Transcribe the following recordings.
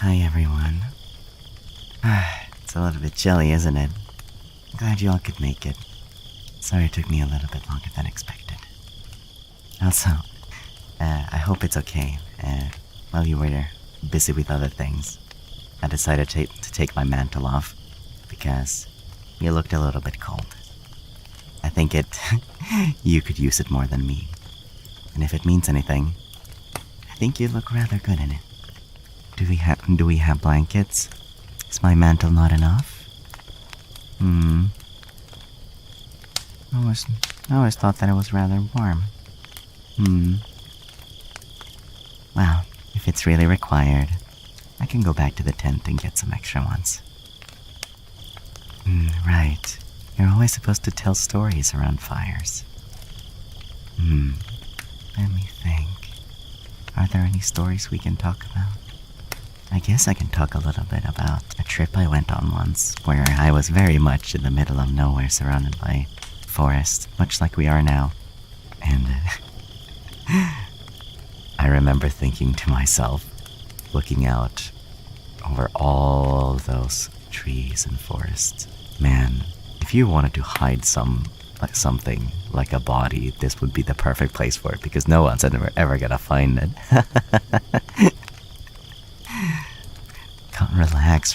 Hi everyone. It's a little bit chilly, isn't it? Glad you all could make it. Sorry it took me a little bit longer than expected. Also, I hope it's okay. While you were busy with other things, I decided to take my mantle off because you looked a little bit cold. I think you could use it more than me. And if it means anything, I think you look rather good in it. Do we have blankets? Is my mantle not enough? I always thought that it was rather warm. Well, if it's really required, I can go back to the tent and get some extra ones. Right. You're always supposed to tell stories around fires. Let me think. Are there any stories we can talk about? I guess I can talk a little bit about a trip I went on once, where I was very much in the middle of nowhere surrounded by forest, much like we are now. And I remember thinking to myself, looking out over all those trees and forests, man, if you wanted to hide something like a body, this would be the perfect place for it, because no one's ever gonna find it.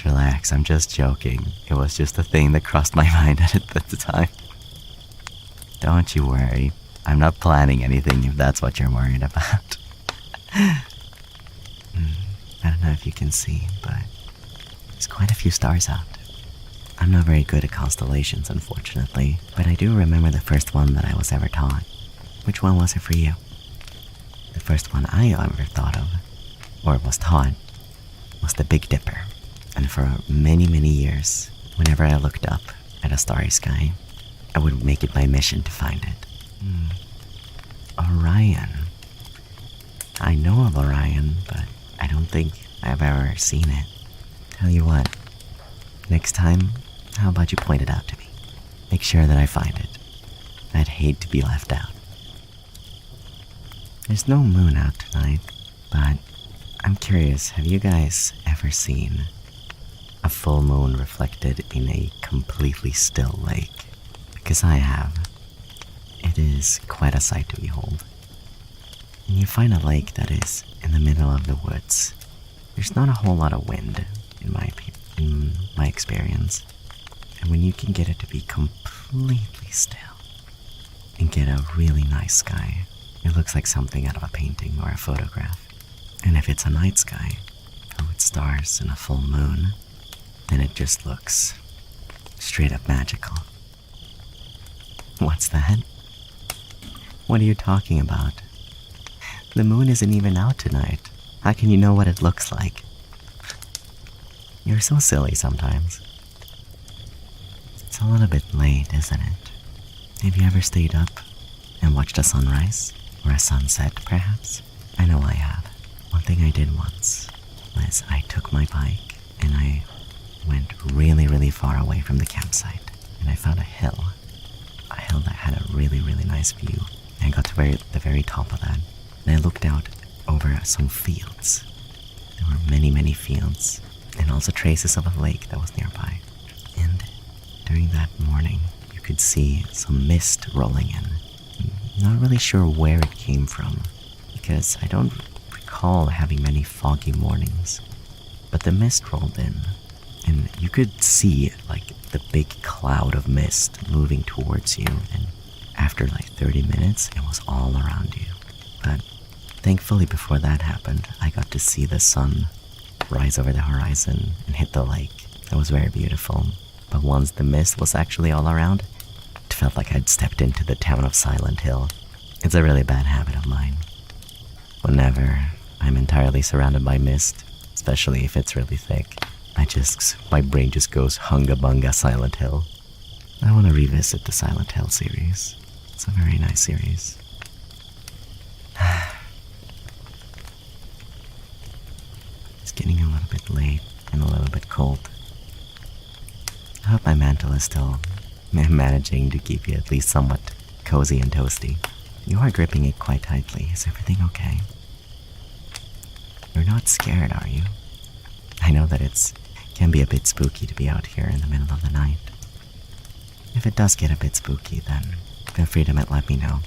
Relax, I'm just joking. It was just a thing that crossed my mind at the time. Don't you worry, I'm not planning anything if that's what you're worried about. I don't know if you can see, but there's quite a few stars out. I'm not very good at constellations, unfortunately, but I do remember the first one that I was ever taught. Which one was it for you? The first one I ever thought of, or was taught, was the Big Dipper. And for many, many years, whenever I looked up at a starry sky, I would make it my mission to find it. Orion. I know of Orion, but I don't think I've ever seen it. Tell you what, next time, how about you point it out to me? Make sure that I find it. I'd hate to be left out. There's no moon out tonight, but I'm curious, have you guys ever seen a full moon reflected in a completely still lake? Because I have. It is quite a sight to behold. When you find a lake that is in the middle of the woods, there's not a whole lot of wind, in my experience. And when you can get it to be completely still and get a really nice sky, it looks like something out of a painting or a photograph. And if it's a night sky, filled with stars and a full moon, then it just looks straight up magical. What's that? What are you talking about? The moon isn't even out tonight. How can you know what it looks like? You're so silly sometimes. It's a little bit late, isn't it? Have you ever stayed up and watched a sunrise? Or a sunset, perhaps? I know I have. One thing I did once was I took my bike and I went really, really far away from the campsite. And I found a hill that had a really, really nice view. And I got to the very top of that. And I looked out over some fields. There were many, many fields. And also traces of a lake that was nearby. And during that morning, you could see some mist rolling in. I'm not really sure where it came from, because I don't recall having many foggy mornings. But the mist rolled in, and you could see like the big cloud of mist moving towards you, and after like 30 minutes, it was all around you. But thankfully before that happened, I got to see the sun rise over the horizon and hit the lake. It was very beautiful. But once the mist was actually all around, it felt like I'd stepped into the town of Silent Hill. It's a really bad habit of mine. Whenever I'm entirely surrounded by mist, especially if it's really thick, my brain just goes hunga bunga Silent Hill. I want to revisit the Silent Hill series. It's a very nice series. It's getting a little bit late and a little bit cold. I hope my mantle is still managing to keep you at least somewhat cozy and toasty. You are gripping it quite tightly. Is everything okay? You're not scared, are you? I know that it can be a bit spooky to be out here in the middle of the night. If it does get a bit spooky, then feel free to let me know.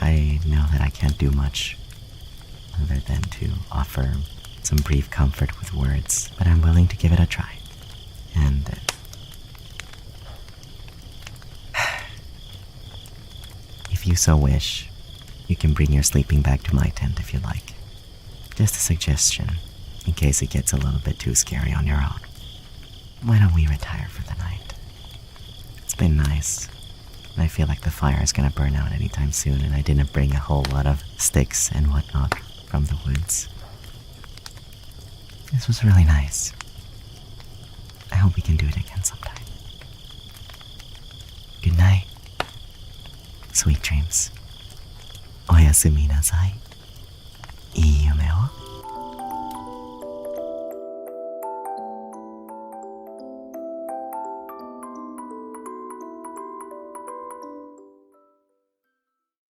I know that I can't do much other than to offer some brief comfort with words, but I'm willing to give it a try. And if you so wish, you can bring your sleeping bag to my tent if you like. Just a suggestion, in case it gets a little bit too scary on your own. Why don't we retire for the night? It's been nice. I feel like the fire is gonna burn out anytime soon, and I didn't bring a whole lot of sticks and whatnot from the woods. This was really nice. I hope we can do it again sometime. Good night. Sweet dreams. Oyasumi nasai. Iyume.